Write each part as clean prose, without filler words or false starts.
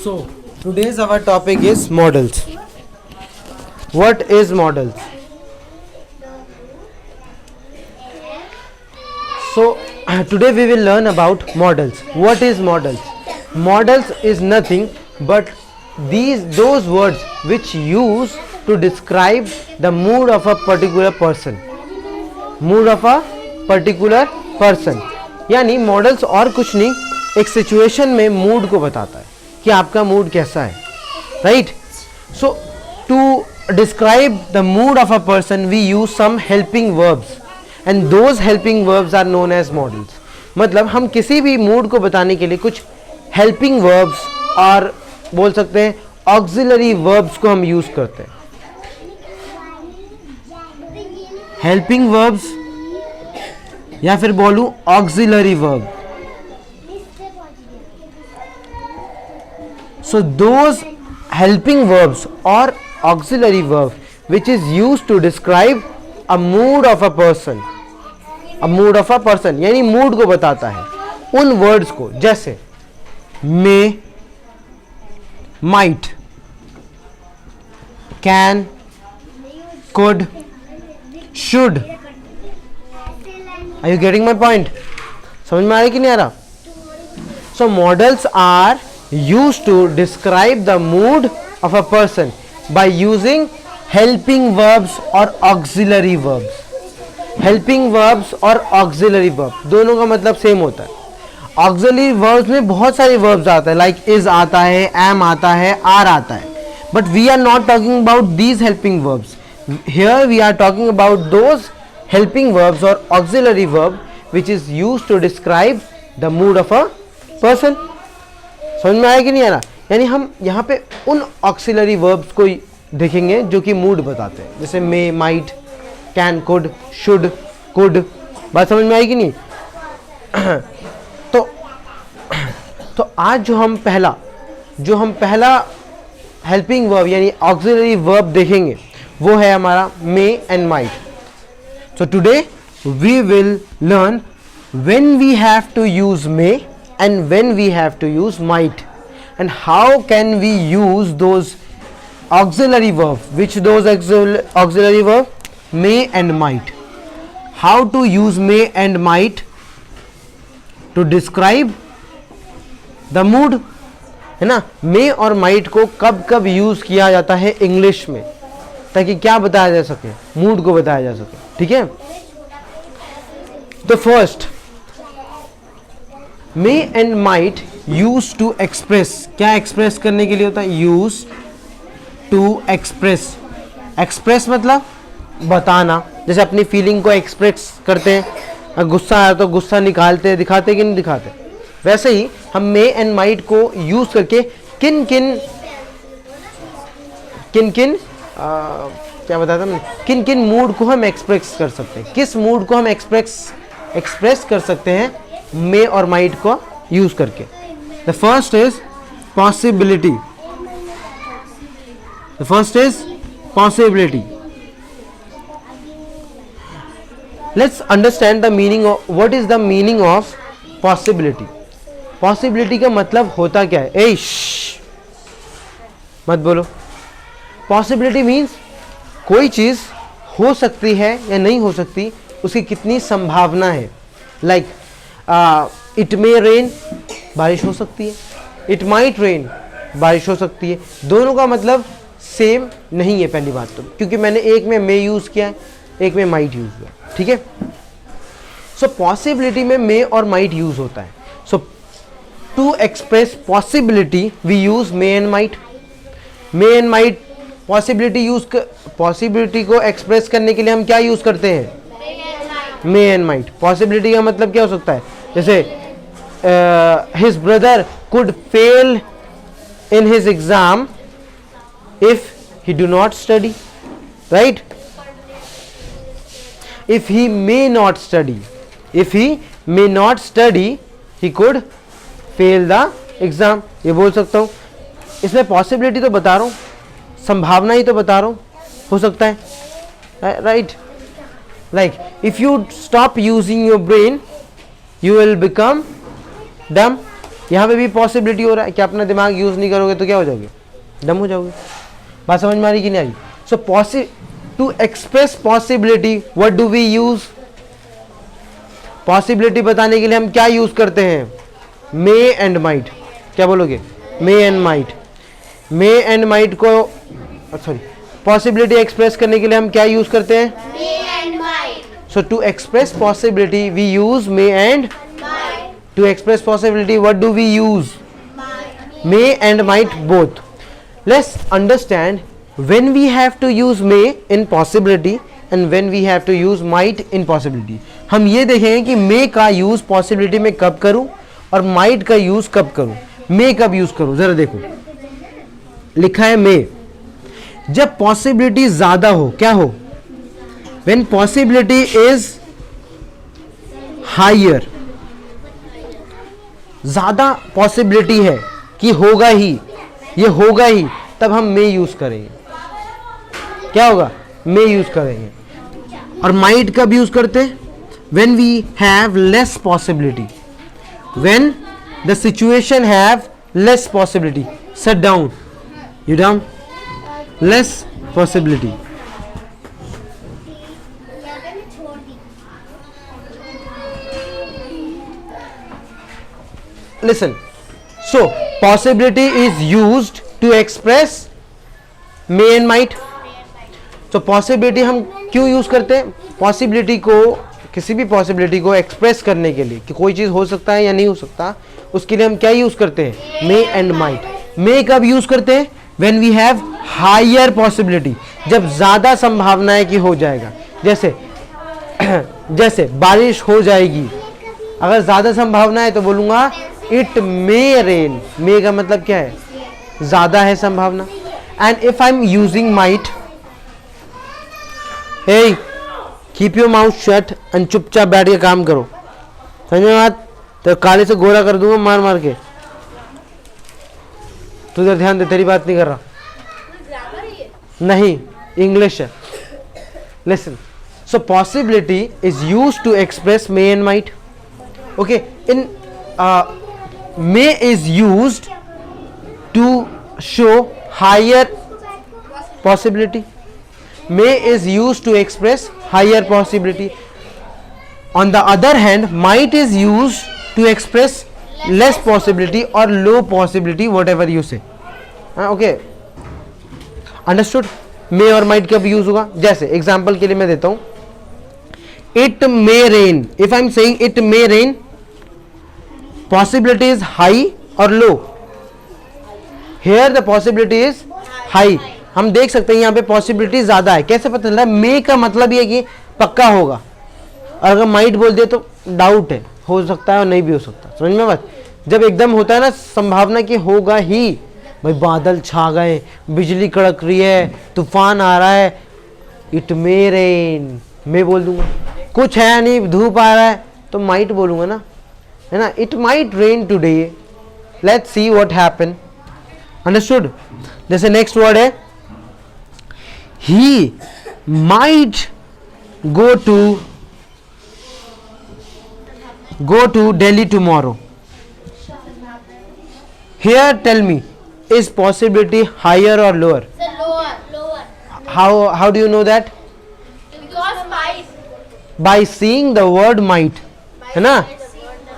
So, today's our topic is models. What is models? So, today we will learn about models. What is models? Models is nothing but those words which use to describe the mood of a particular person. Mood of a particular person. यानी models और कुछ नहीं, एक situation में mood को बताता है कि आपका मूड कैसा है, right? So to describe the mood of a person we use some helping verbs and those helping verbs are known as modals. मतलब हम किसी भी मूड को बताने के लिए कुछ हेल्पिंग वर्ब्स और बोल सकते हैं ऑक्सिलरी वर्ब्स को हम यूज करते हैं. हेल्पिंग वर्ब्स या फिर बोलूं auxiliary verb. So those helping verbs or auxiliary verb which is used to describe a mood of a person, a mood of a person यानी मूड को बताता है. उन वर्ड्स को जैसे may, might, can, could, should. Are you getting my point? समझ में आ रहा कि नहीं आ रहा? So models are used to describe the mood of a person by using helping verbs or auxiliary verbs. Helping verbs और auxiliary verbs दोनों का मतलब सेम होता है. Auxiliary verbs में बहुत सारे verbs आता है, like is आता है, am आता है, are आता है. But we are not talking about these helping verbs. Here we are talking about those helping verbs or auxiliary verb which is used to describe the mood of a person. समझ में आया कि नहीं आ रहा? यानी हम यहाँ पे उन ऑक्सिलरी वर्ब्स को देखेंगे जो कि मूड बताते हैं, जैसे मे, माइट, कैन, कुड, शुड. बात समझ में आई कि नहीं? तो आज जो हम पहला हेल्पिंग वर्ब यानी ऑक्सिलरी वर्ब देखेंगे वो है हमारा may and might. So today we will learn when we have to use may and when we have to use might and how can we use those auxiliary verbs. Which those auxiliary verb? May and might. How to use may and might to describe the mood, है ना? may और might को कब कब use किया जाता है English में, ताकि क्या बताया जा सके, मूड को बताया जा सके. ठीक है? तो first may and might use to express. क्या एक्सप्रेस करने के लिए होता है? Use to express. एक्सप्रेस मतलब बताना. जैसे अपनी फीलिंग को एक्सप्रेस करते हैं, गुस्सा आया तो गुस्सा निकालते हैं, दिखाते कि नहीं दिखाते. वैसे ही हम मे एंड माइट को यूज करके किन किन क्या बताया था मैंने, किन किन मूड को हम एक्सप्रेस कर सकते हैं, किस मूड को हम एक्सप्रेस कर सकते हैं मे और माइट को यूज करके. The first is possibility. Let's understand the meaning of what is the meaning of possibility. Possibility का मतलब होता क्या है? ए मत बोलो. पॉसिबिलिटी मीन्स कोई चीज हो सकती है या नहीं हो सकती, उसकी कितनी संभावना है. लाइक इट मे रेन, बारिश हो सकती है. इट माइट रेन, बारिश हो सकती है. दोनों का मतलब सेम नहीं है पहली बात तो, क्योंकि मैंने एक में मे यूज किया है, एक में माइट यूज किया. ठीक है? सो पॉसिबिलिटी में मे और माइट यूज होता है. So to express possibility we use may and might. May and might possibility को एक्सप्रेस करने के लिए हम क्या यूज करते हैं? May and might. पॉसिबिलिटी का मतलब क्या हो सकता है? जैसे his brother could fail in his exam if he do not study, right? If he may not study he could fail the exam. ये बोल सकता हूं. इसमें पॉसिबिलिटी तो बता रहा हूं, संभावना ही तो बता रहा हूं, हो सकता है, right? Like if you stop using your brain, you will become dumb. यहाँ पे भी पॉसिबिलिटी हो रहा है कि अपना दिमाग यूज नहीं करोगे तो क्या हो जाओगे, डम हो जाओगे। बात समझ में आ रही कि नहीं आ रही? So to express possibility what do we use? Possibility बताने के लिए हम क्या यूज करते हैं? May and might. क्या बोलोगे? May and might. May and might को, सॉरी, पॉसिबिलिटी एक्सप्रेस करने के लिए हम क्या यूज करते हैं? May and might. So to express possibility we use may and Might. to express possibility what do we use? Might. May and might both. Let's understand when we have to use may in possibility and when we have to use might in possibility. हम ये देखेंगे कि may का use possibility में कब करूं और might का use कब करूं। may कब use करूं, जरा देखो, लिखा है may जब possibility ज्यादा हो। क्या हो? when possibility is higher, ज्यादा पॉसिबिलिटी है कि होगा ही, ये होगा ही, तब हम मे यूज करेंगे। क्या होगा? मे यूज करेंगे। और माइट कब यूज करते? when we have less possibility, when the situation have less possibility. Sit down, you down, less possibility. Listen, so possibility is used to express may and might. तो possibility हम क्यों use करते हैं? possibility को, किसी भी possibility को express करने के लिए कि कोई चीज हो सकता है या नहीं हो सकता, उसके लिए हम क्या यूज करते हैं? may and might. may कब यूज करते हैं? when we have higher possibility, जब ज्यादा संभावना है कि हो जाएगा। जैसे जैसे बारिश हो जाएगी, अगर ज्यादा संभावना है तो बोलूंगा इट मे रेन। मे का मतलब क्या है? ज्यादा है संभावना। And if I am using might, hey keep your mouth shut and चुपचाप बैठ के काम करो, समझ में बात? तो काले से गोरा कर दूंगा मार मार के। तू इधर ध्यान दे, तेरी बात नहीं कर रहा। नहीं, इंग्लिश है। Listen, so possibility is used to express may and might. Okay, in may is used to show higher possibility. May is used to express higher possibility. On the other hand, might is used to express less possibility or low possibility, whatever you say. Okay, understood? may और might कब use होगा? जैसे example के लिए मैं देता हूँ, it may rain. If I am saying it may rain, possibility is high or low? Here the possibility is high. हम देख सकते हैं यहाँ पे possibility ज्यादा है। कैसे पता चला? मे का मतलब ये कि पक्का होगा, और अगर माइट बोल दिया तो डाउट है, हो सकता है और नहीं भी हो सकता। समझ में बात? जब एकदम होता है ना संभावना कि होगा ही, भाई बादल छा गए, बिजली कड़क रही है, तूफान आ रहा है, इट मे रेन, मैं बोल दूंगा। कुछ है नहीं, धूप आ रहा है, तो माइट बोलूंगा ना, है ना? It might rain today, let's see what happen. Understood? जैसे नेक्स्ट वर्ड है, he might go to Delhi tomorrow. Here tell me, is possibility higher or lower? The lower. How do you know that? Because might. By seeing the word might, है ना?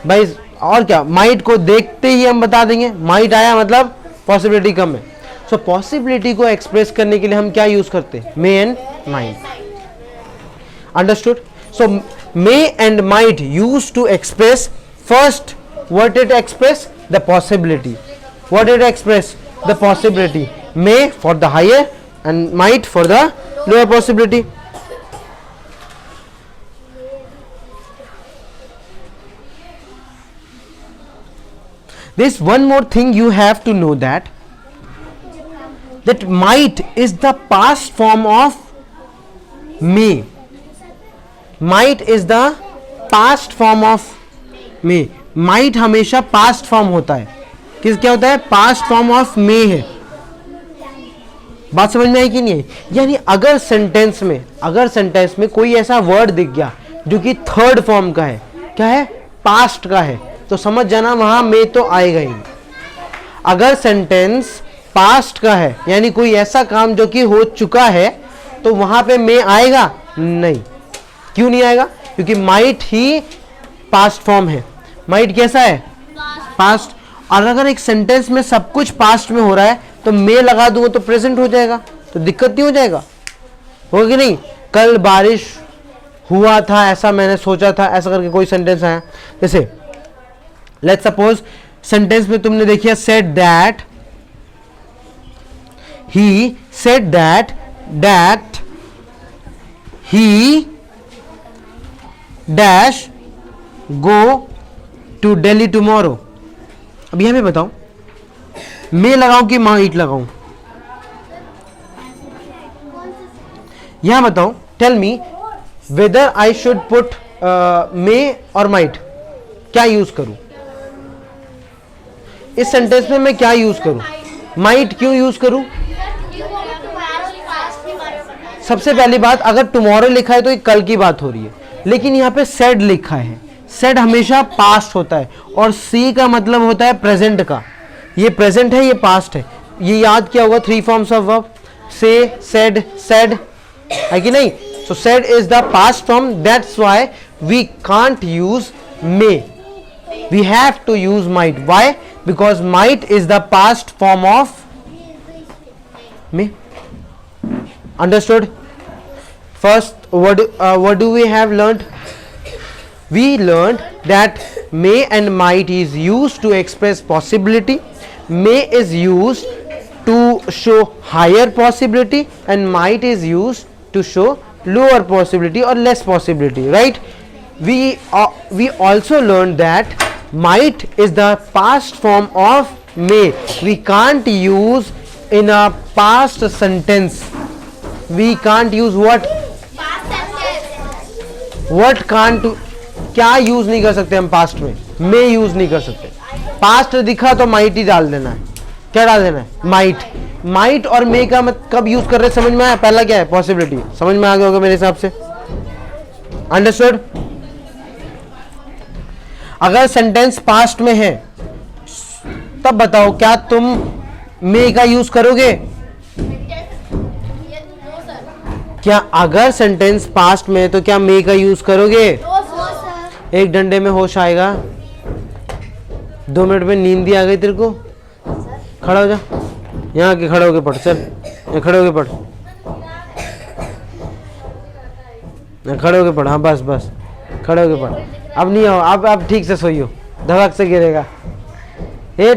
भाई और क्या, might को देखते ही हम बता देंगे माइट आया मतलब पॉसिबिलिटी कम है। सो पॉसिबिलिटी को एक्सप्रेस करने के लिए हम क्या यूज करते हैं? May and might. Understood? So may and might use to express first what it express? The possibility. What it express? The possibility. May for the higher and might for the lower possibility. There's one more thing you have to know, that might is the past form of may. Might is the past form of may. Might हमेशा past form होता है। क्या होता है? past form of may है। बात समझ में आई कि नहीं आई? यानी अगर सेंटेंस में कोई ऐसा वर्ड दिख गया जो कि थर्ड फॉर्म का है, क्या है? पास्ट का है, तो समझ जाना वहां मे तो आएगा ही नहीं। अगर सेंटेंस पास्ट का है यानी कोई ऐसा काम जो कि हो चुका है तो वहां पे मे आएगा नहीं। क्यों नहीं आएगा? क्योंकि माइट ही पास्ट फॉर्म है। माइट कैसा है? पास्ट। और अगर एक सेंटेंस में सब कुछ पास्ट में हो रहा है तो मे लगा दूंगा तो प्रेजेंट हो जाएगा, तो दिक्कत नहीं हो जाएगा? होगा कि नहीं? कल बारिश हुआ था, ऐसा मैंने सोचा था, ऐसा करके कोई सेंटेंस आया। जैसे लेट्स सपोज सेंटेंस में तुमने देखिए said that, he said that he dash go to Delhi tomorrow. अब यह मैं बताऊं, मैं लगाऊं कि माइट लगाऊं? यहां बताऊं, tell me whether I should put may और माइट, क्या यूज करूं? इस सेंटेंस में मैं क्या यूज करूं? माइट क्यों यूज करूं? सबसे पहली बात, अगर टुमारो लिखा है तो ये कल की बात हो रही है, लेकिन यहां पे सेड लिखा है। सेड हमेशा पास्ट होता है और सी का मतलब होता है प्रेजेंट का। ये प्रेजेंट है, ये पास्ट है। ये याद किया होगा 3 forms of verb, say, said, said, है कि नहीं? So said is the past form, that's why we can't use may, we have to use might. Why? Because might is the past form of may. Understood? First, what do we have learned? We learned that may and might is used to express possibility. May is used to show higher possibility and might is used to show lower possibility or less possibility, right? We also learned that might is the past form of may. We can't use in a past sentence. We can't use what? What can't? क्या use नहीं कर सकते हम past में? मे use नहीं कर सकते। Past दिखा तो माइट ही डाल देना है। क्या डाल देना है? माइट। माइट और मे का मत कब यूज कर रहे हैं समझ में आया? पहला क्या है? पॉसिबिलिटी। समझ में आ गया होगा मेरे हिसाब से। अंडरस्टूड? अगर सेंटेंस पास्ट में है तब बताओ क्या तुम मे का यूज करोगे? क्या अगर सेंटेंस पास्ट में है तो क्या मे का यूज करोगे? एक डंडे में होश आएगा। 2 मिनट में नींद ही आ गई तेरे को? खड़ा हो जा, यहाँ के खड़े होके पढ़। चल यहाँ खड़े होके पढ़, यहाँ खड़े होके पढ़। हाँ बस बस खड़े होके पढ़। अब नहीं आओ, अब ठीक से सोइयो, धड़क से गिरेगा। ये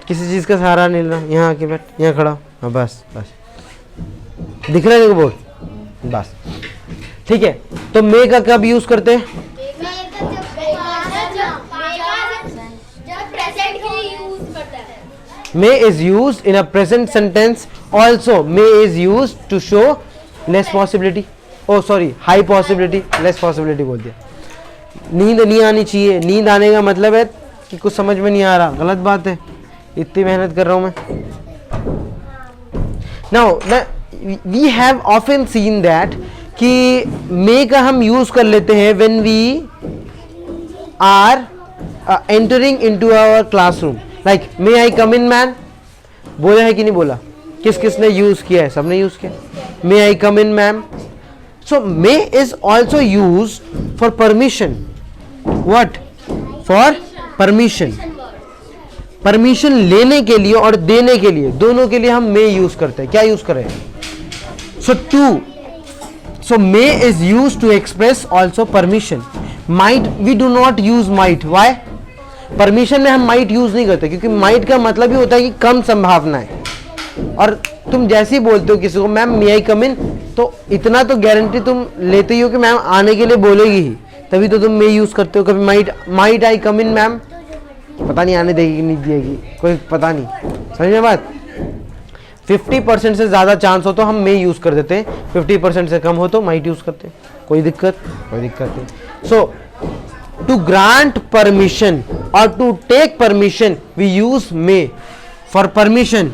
किसी चीज का सहारा नहीं लेना। यहाँ आके बैठ, यहाँ खड़ा। हाँ बस बस, दिख रहा है देखो बोर्ड? बस ठीक है। तो मे का कब यूज करते हैं? May is use in a present sentence. Also may is use to show less possibility, oh sorry high possibility, less possibility बोल दिया। नींद नहीं आनी चाहिए। नींद आने का मतलब है कि कुछ समझ में नहीं आ रहा, गलत बात है। इतनी मेहनत कर रहा हूं मैं। Now we have often seen that कि मे का हम यूज कर लेते हैं when we are entering into our classroom. Like may I come in man, बोला है कि नहीं बोला? किस किसने यूज किया है? सबने यूज किया। May I come in ma'am. So may is also use for permission. What? For permission. Permission लेने के लिए और देने के लिए, दोनों के लिए हम मे यूज करते हैं। क्या यूज करें? So may is used to express also permission. Might we do not use might. Why? Permission में हम might यूज नहीं करते क्योंकि might का मतलब ही होता है कि कम संभावना है। और तुम जैसे ही बोलते हो किसी को मैम मे आई कम इन, तो इतना तो गारंटी तुम लेते ही हो कि मैम आने के लिए बोलेगी ही, तभी तो तुम मे यूज करते हो। कभी might I come in ma'am, पता नहीं आने देगी कि नहीं देगी, कोई पता नहीं। समझ में बात? 50% से ज्यादा चांस हो तो हम मे यूज कर देते हैं, 50% से कम हो तो माइट यूज करते हैं। कोई दिक्कत नहीं। सो टू ग्रांट परमिशन और to take permission we use may. For permission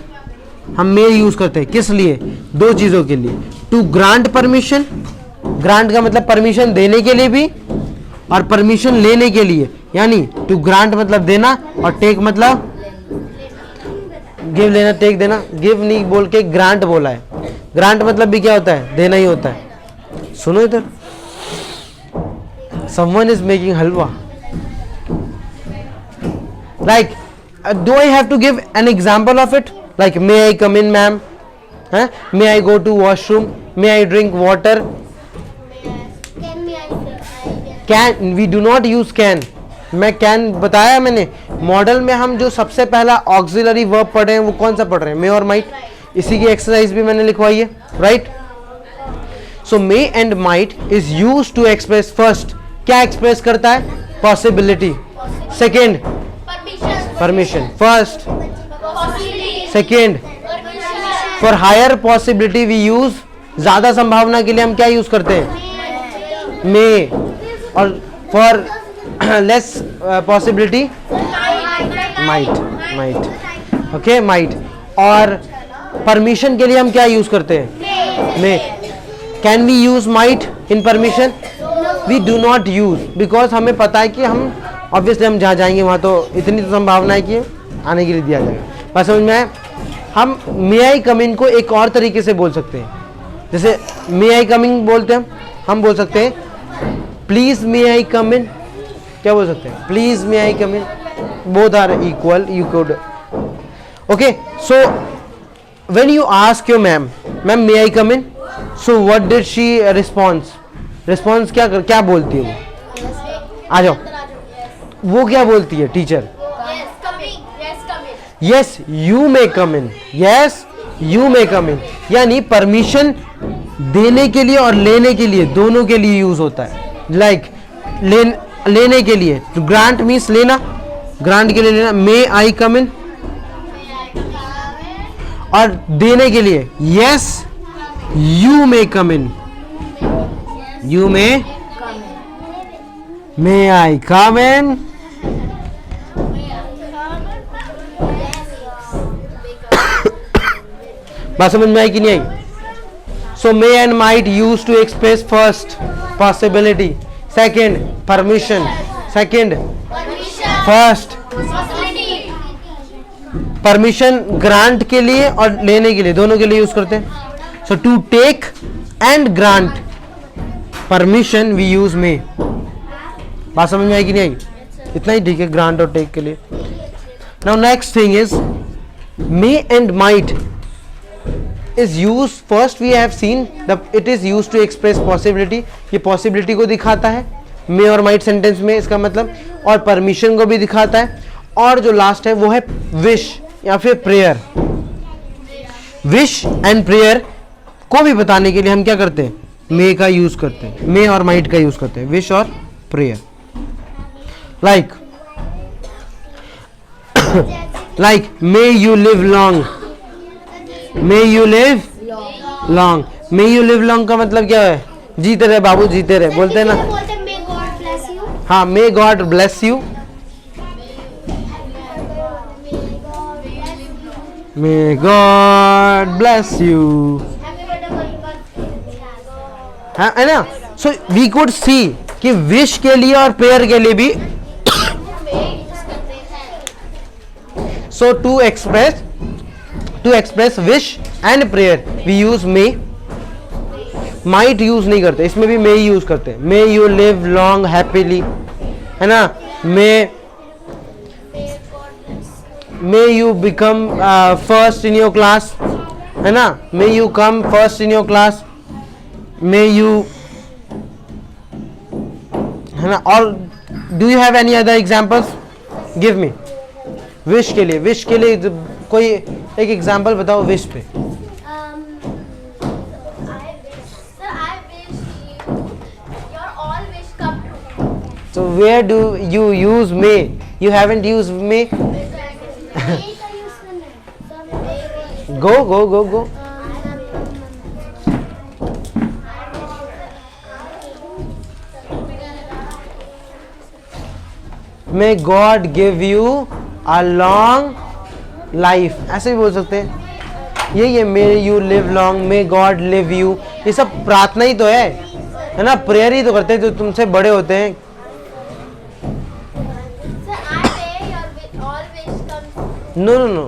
हम मे यूज करते हैं, किस लिए? 2 चीजों के लिए। टू ग्रांट परमिशन, ग्रांट का मतलब परमिशन देने के लिए भी और परमिशन लेने के लिए, यानी टू ग्रांट मतलब देना और टेक मतलब गिव लेना, टेक देना। गिव नहीं बोल के ग्रांट बोला है। ग्रांट मतलब भी क्या होता है? देना ही होता है। सुनो इधर, someone is making halwa. Like, do I have to give an example of it? Like, may I come in, ma'am? May I go to washroom? May I drink water? Can me answer? Can, we do not use can. मैं can बताया मैंने। Model में हम जो सबसे पहला auxiliary verb पढ़ रहे हैं वो कौन सा पढ़ रहे हैं? मे और माइट। इसी की एक्सरसाइज भी मैंने लिखवाई है, right? So may and might is used to express first, क्या एक्सप्रेस करता है? Possibility. Second, Permission. Permission. First, Possibility. Second, Permission. For higher possibility we use, ज्यादा संभावना के लिए हम क्या यूज करते हैं? मे। और for less possibility might. Okay, might. और परमिशन के लिए हम क्या यूज करते हैं? May. Can we use might in permission? We do not use, because हमें पता है कि हम ऑब्वियसली हम जहाँ जाएंगे वहाँ तो इतनी तो संभावना है कि आने के लिए दिया जाएगा। बस समझ में आया? हम मे आई कम इन को एक और तरीके से बोल सकते हैं। जैसे मे आई कमिंग बोलते हैं हम बोल सकते हैं प्लीज मे आई कम इन। क्या बोल सकते हैं? Please may I come in. Both are equal, you could. Okay, so when you ask your ma'am, ma'am may I come in, so what did she response? Response क्या बोलती है वो? आ जाओ। वो क्या बोलती है teacher? Yes, coming. Yes, coming. Yes you may come in, yes you may come in. यानी परमिशन देने के लिए और लेने के लिए, दोनों के लिए यूज होता है। लाइक लेने के लिए ग्रांट मीन्स लेना, ग्रांट के लिए लेना, मे आई कम इन। और देने के लिए yes you may come in, you may I come in. बात समझ में आई कि नहीं आई? सो may and might use to express first possibility, second permission, second Permission. First Possibility. Permission grant के लिए और लेने के लिए, दोनों के लिए यूज करते हैं। So to take and grant permission we use may. बात समझ में आई कि नहीं आई? इतना ही ठीक है ग्रांट और टेक के लिए। Now next thing is may and might is used, first we have seen that it is used to express possibility, ये possibility को दिखाता है may और might sentence में, इसका मतलब, और permission को भी दिखाता है, और जो last है वो है wish या फिर prayer। wish and prayer को भी बताने के लिए हम क्या करते हैं? may का यूज करते हैं, may और might का यूज करते हैं, wish और prayer। like may you live long, may you live long, may you live long का मतलब क्या है? जीते रहे बाबू, जीते रहे, बोलते हैं ना। बोलते हैं may God bless you. हाँ, may God bless you, may God bless you, Happy birthday. हाँ है ना। सो वी कुड सी कि विश के लिए और प्रेयर के लिए भी so to express wish and prayer we use may. Might use नहीं करते, इसमें भी मे यूज करते हैं। May you live long happily, है ना। May you become first in your class, है ना। May you come first in your class, may you, है ना। और do you have any other examples? Give me. Wish के लिए, विश के लिए कोई एक एग्जाम्पल बताओ विश पे। I wish your all wish come true. So where do you use may? You haven't used may. Go. May God give you a long life, ऐसे भी बोल सकते हैं। ये may you live long, may God live you, ये सब प्रार्थना ही तो है ना। प्रेयर ही तो करते हैं जो तुमसे बड़े होते हैं। No no no,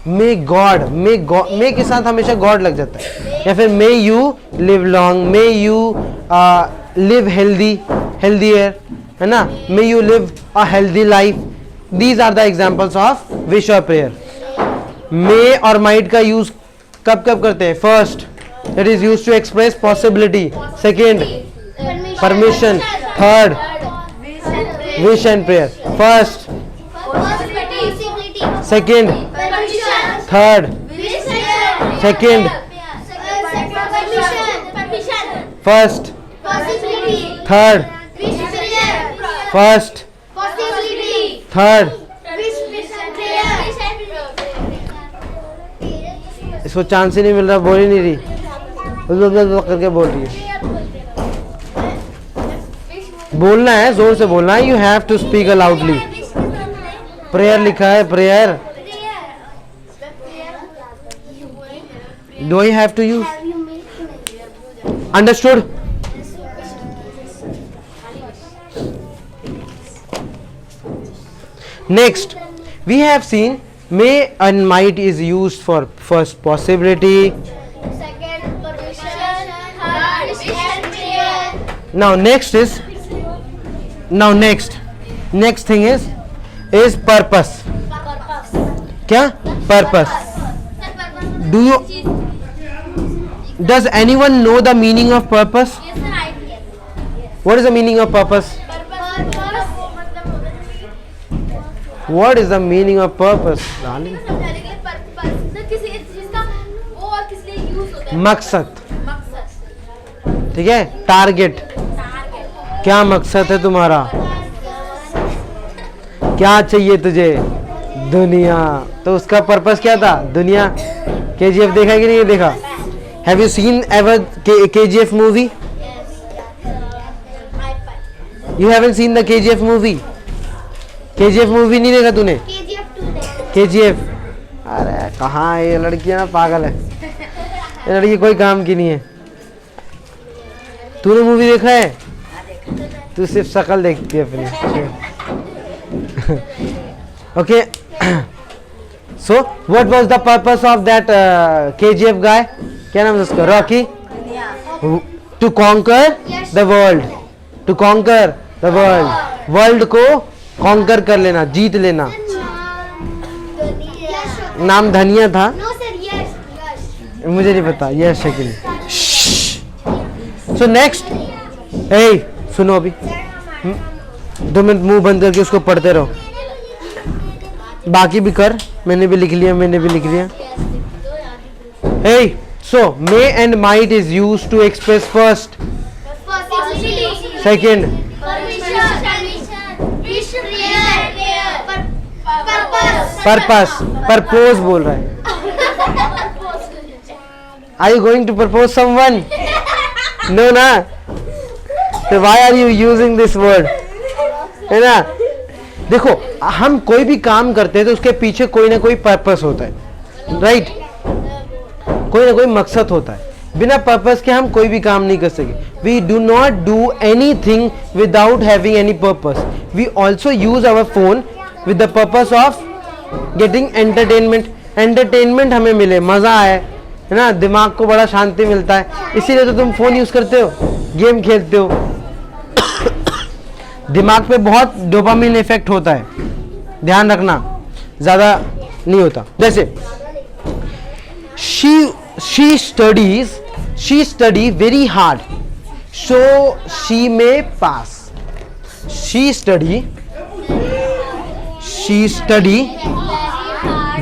may god, may के साथ हमेशा गॉड लग जाता है. या फिर may you live long, may you live healthier, है ना, may you live a healthy life. These are the examples of wish और प्रेयर. मे और माइट का यूज कब कब करते हैं? First, it is use to express possibility. Second, permission. Third, wish and prayer. First, second, third, second, first, third, first, third. इसको chance ही नहीं मिल रहा, बोल ही नहीं रही, करके बोल रही है. बोलना है, जोर से बोलना है. You have to speak aloudly. Prayer लिखा है, prayer. Do I have to use? Understood? Next, we have seen may and might is used for first possibility. Now next thing is purpose. क्या? Purpose. Does anyone know the meaning of purpose? What is the meaning of purpose? What is the meaning of purpose? मकसद. ठीक है, target. क्या मकसद है तुम्हारा? क्या चाहिए तुझे? दुनिया. तो उसका पर्पस क्या था? दुनिया. KGF देखा कि नहीं देखा? Have you seen ever KGF movie? You haven't seen the KGF movie? KGF movie नहीं देखा तूने? KGF. अरे कहाँ है ये लड़की, है ना, पागल है ये लड़की, कोई काम की नहीं है. तूने मूवी देखा है? तू सिर्फ शक्ल देखती है अपनी. Okay, so what was the purpose of that KGF guy? क्या नाम है उसका? Rocky. To conquer the world. To conquer the world. World को कॉन्कर कर लेना, जीत लेना. नाम धनिया था, मुझे नहीं पता. यश है कि नहीं? सो नेक्स्ट, सुनो अभी 2 मिनट मुंह बंद करके उसको पढ़ते रहो. बाकी भी कर, मैंने भी लिख लिया. So may and might is used to express first, second, purpose बोल रहा है. Are you going to propose someone? No ना. So why are you using this word? है ना. देखो, हम कोई भी काम करते हैं तो उसके पीछे कोई ना कोई पर्पस होता है, राइट? कोई ना कोई मकसद होता है. बिना पर्पस के हम कोई भी काम नहीं कर सके. We do not do anything without having any purpose. We also use our phone with the purpose of getting entertainment. Entertainment हमें मिले, मजा आए, है ना, दिमाग को बड़ा शांति मिलता है, इसीलिए तो तुम फोन यूज करते हो, गेम खेलते हो. दिमाग पे बहुत डोपामिन इफेक्ट होता है, ध्यान रखना, ज्यादा नहीं होता. जैसे she study very hard so she may pass. She study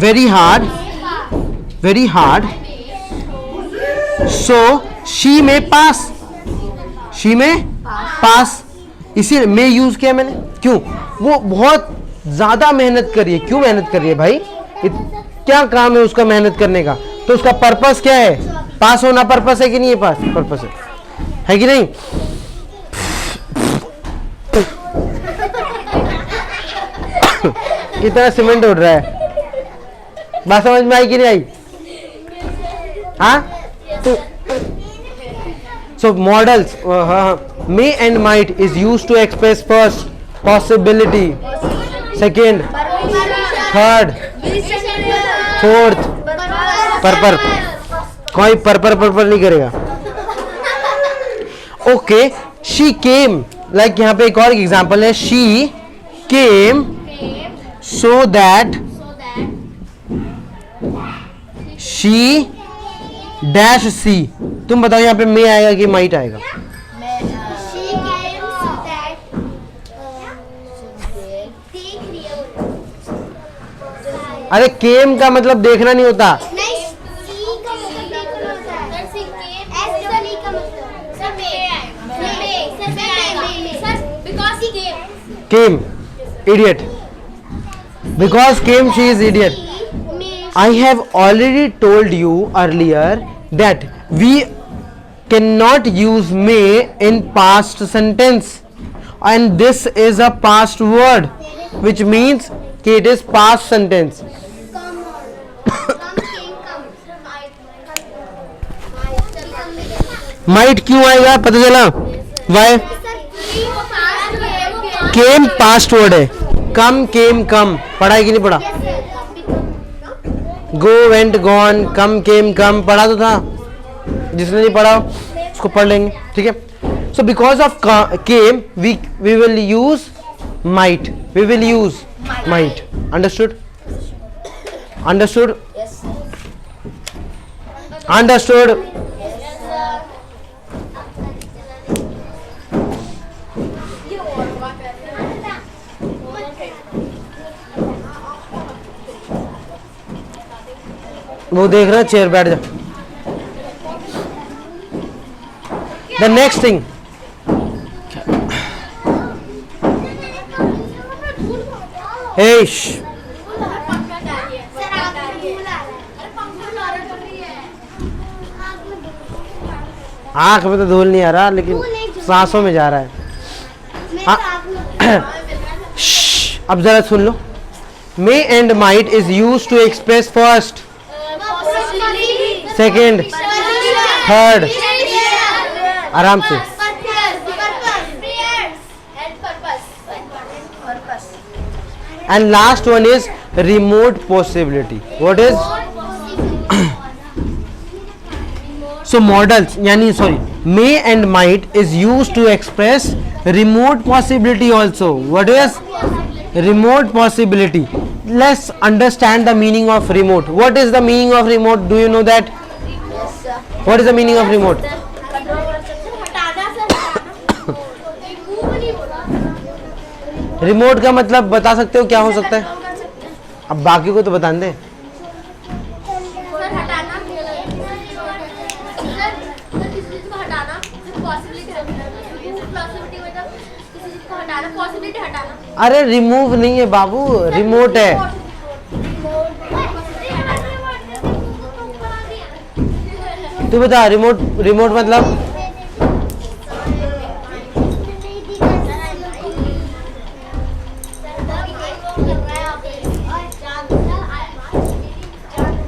very hard so she may pass. इसीलिए मैं यूज किया मैंने. क्यों? वो बहुत ज्यादा मेहनत कर रही है. क्यों मेहनत कर रही है भाई? क्या काम है उसका मेहनत करने का? तो उसका पर्पस क्या है? पास होना पर्पस है कि नहीं है? पास पर्पस है कि नहीं? कितना सीमेंट उड़ रहा है, बात समझ में आई कि नहीं आई? हाँ. So models, may and might is used to express first possibility, second, third, fourth purpose, कोई पर्पर पर्पर नहीं करेगा. ओके, शी केम, लाइक यहाँ पे एक और एग्जाम्पल है. She came so that she dash see. तुम बताओ यहाँ पे मे आएगा कि माइट आएगा? अरे केम का मतलब देखना नहीं होता. Came, idiot. Because came, she is idiot. I have already told you earlier that we cannot use may in past sentence, and this is a past word, which means कि it is past sentence. Might क्यों आएगा पता चला? Why? Came past word है. कम केम कम पढ़ा है कि नहीं पढ़ा? गो वेंट गॉन, कम केम कम पढ़ा तो था. जिसने नहीं पढ़ा उसको पढ़ लेंगे, ठीक है. So because of came we will use might. We will use might. Understood? Understood? Understood? वो देख रहा है, चेयर बैठ जा. द नेक्स्ट थिंग, आंख में तो धूल नहीं आ रहा, लेकिन सांसों में जा रहा है. अब जरा सुन लो. May and might is use to express first, second, third. आराम से. And last one is remote possibility. What is? So modals यानी sorry, may and might is use to express remote possibility also. What is remote possibility? Let's understand the meaning of remote. What is the meaning of remote? Do you know that? What is the meaning of remote? Remote का मतलब बता सकते हो क्या हो सकता है? अब बाकी को तो बता दे. अरे रिमूव नहीं है बाबू, रिमोट है. तू बता रिमोट. रिमोट मतलब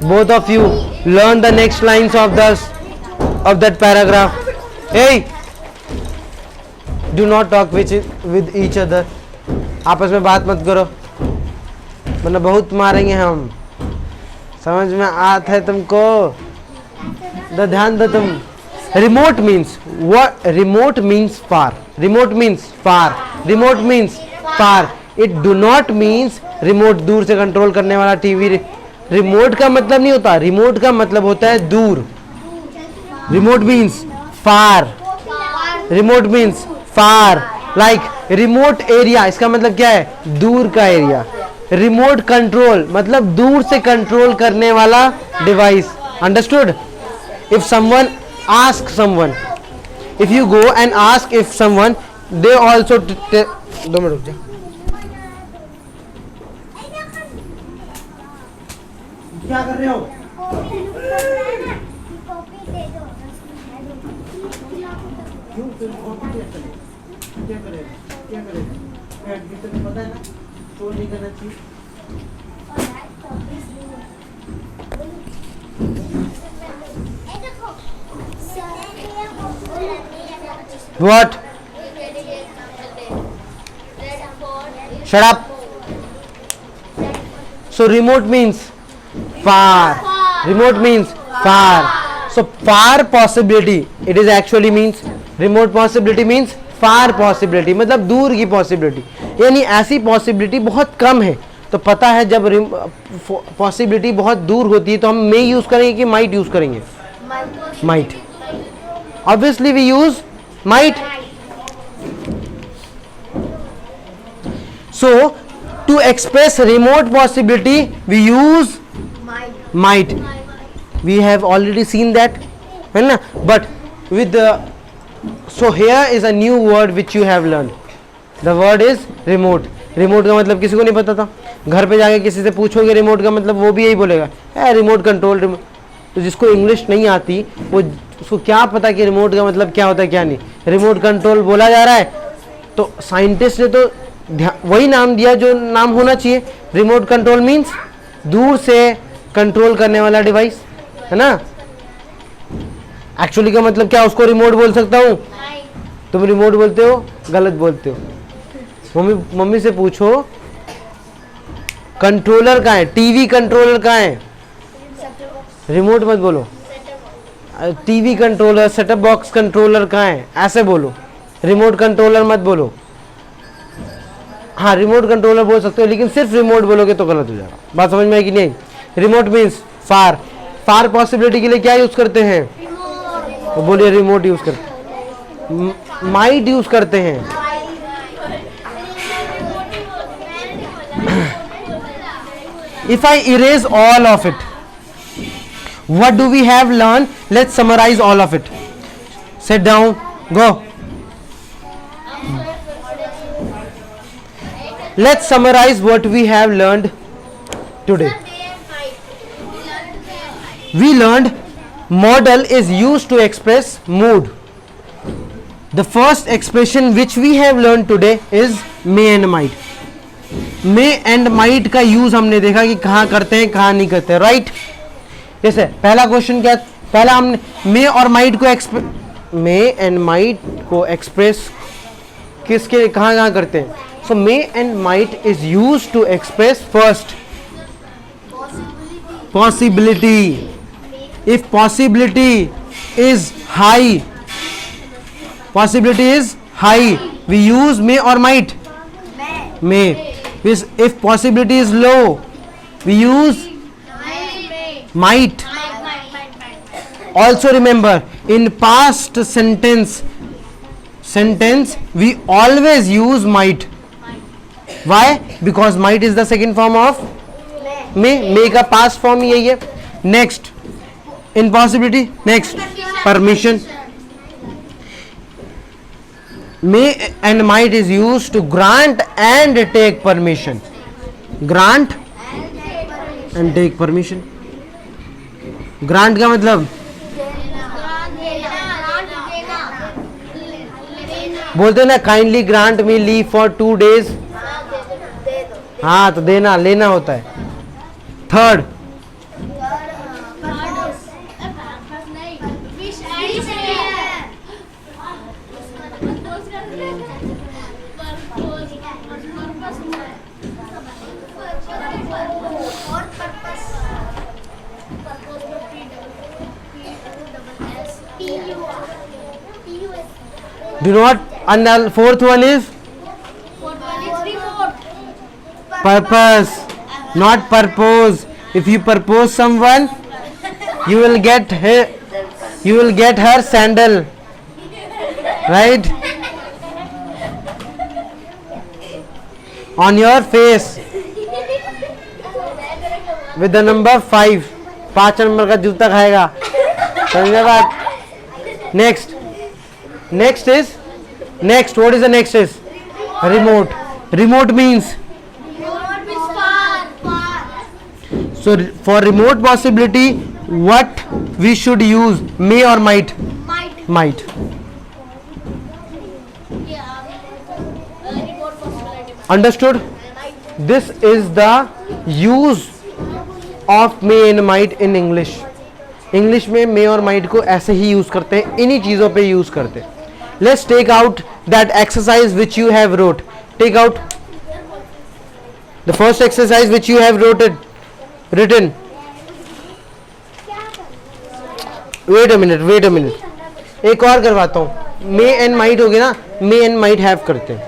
both of you learn the next lines of that paragraph. Hey, do not talk with each other. आपस में बात मत करो वरना बहुत मारेंगे हम. समझ में आता है तुमको? ध्यान दो तुम. Remote means what? Remote means far. Remote means far. Remote means far. It do not means remote, दूर से कंट्रोल करने वाला टीवी. रिमोट का मतलब नहीं होता. रिमोट का मतलब होता है दूर. रिमोट मीन्स फार. रिमोट मीन्स फार. लाइक रिमोट एरिया, इसका मतलब क्या है? दूर का एरिया. रिमोट कंट्रोल मतलब दूर से कंट्रोल करने वाला device. Understood? If someone ask someone, if you go and ask if someone, they also. 2 minute रुक जा. क्या कर रहे हो? क्यों क्या करेगा? क्या करेगा? एडमिशन में पता है ना, चोर नहीं करना चाहिए. What? Shut up. So remote means far. Remote means far. So far possibility, it is actually means remote possibility means far possibility, मतलब दूर की possibility, यानी ऐसी possibility बहुत कम है. तो पता है जब possibility बहुत दूर होती है तो हम may use करेंगे कि might use करेंगे? Might. Obviously we use might. So to express remote possibility we use might. We have already seen that, है ना? But with the, so here is a new word which you have learned. The word is remote. remote का मतलब किसी को नहीं पता था. घर पे जाके किसी से पूछोगे remote का मतलब वो भी यही बोलेगा, है remote control. तो जिसको इंग्लिश नहीं आती वो उसको क्या पता कि रिमोट का मतलब क्या होता है क्या नहीं. रिमोट कंट्रोल बोला जा रहा है तो साइंटिस्ट ने तो वही नाम दिया जो नाम होना चाहिए. रिमोट कंट्रोल मीन्स दूर से कंट्रोल करने वाला डिवाइस, है ना. एक्चुअली का मतलब क्या, उसको रिमोट बोल सकता हूँ? तुम रिमोट बोलते हो, गलत बोलते हो. मम्मी से पूछो कंट्रोलर कहाँ है, टीवी कंट्रोलर कहाँ है, रिमोट मत बोलो. TV controller, setup box controller कहाँ है, ऐसे बोलो. रिमोट कंट्रोलर मत बोलो. हाँ रिमोट कंट्रोलर बोल सकते हो लेकिन सिर्फ रिमोट बोलोगे तो गलत हो जाएगा. बात समझ में आई कि नहीं? रिमोट मीन्स फार. फार पॉसिबिलिटी के लिए क्या यूज करते हैं? तो बोलिए रिमोट यूज करते, माइट यूज करते हैं. If I erase all of it, what do we have learned? Let's summarize all of it. Sit down, go. Let's summarize what we have learned today. We learned model is used to express mood. The first expression which we have learned today is may and might. may and might का use हमने देखा कि कहाँ करते हैं कहाँ नहीं करते, राइट. जैसे पहला क्वेश्चन क्या, पहला हमने may और might को may and might को एक्सप्रेस किसके कहाँ कहाँ करते हैं. So may and might is used to express first possibility. If possibility is high, we use may or might? May. If possibility is low, we use might. Also remember, in past sentence we always use might. Why? Because might is the second form of may. May का past form यही है. Next, in possibility, next permission. May and might is used to grant and take permission. Grant and take permission. Grant का मतलब बोलते ना kindly grant me leave for 2 days. हाँ तो देना लेना होता है. Third do not, and fourth one is purpose, not purpose. If you purpose someone, you will get her sandal, right, on your face with the number 5. 5 number का जूता खाएगा. समझे बात? Next what is the next is remote. Remote means so for remote possibility what we should use, may or might? Might. Understood? This is the use of may and might in English. English में मे और might को ऐसे ही use करते हैं, इन्हीं चीजों पे use करते हैं. Let's take out that exercise which you have wrote. Take out the first exercise which you have wroted. Written. Wait a minute, एक और करवाता हूँ। मे एंड माइट होगी ना, मे एंड माइट हैव करते हैं।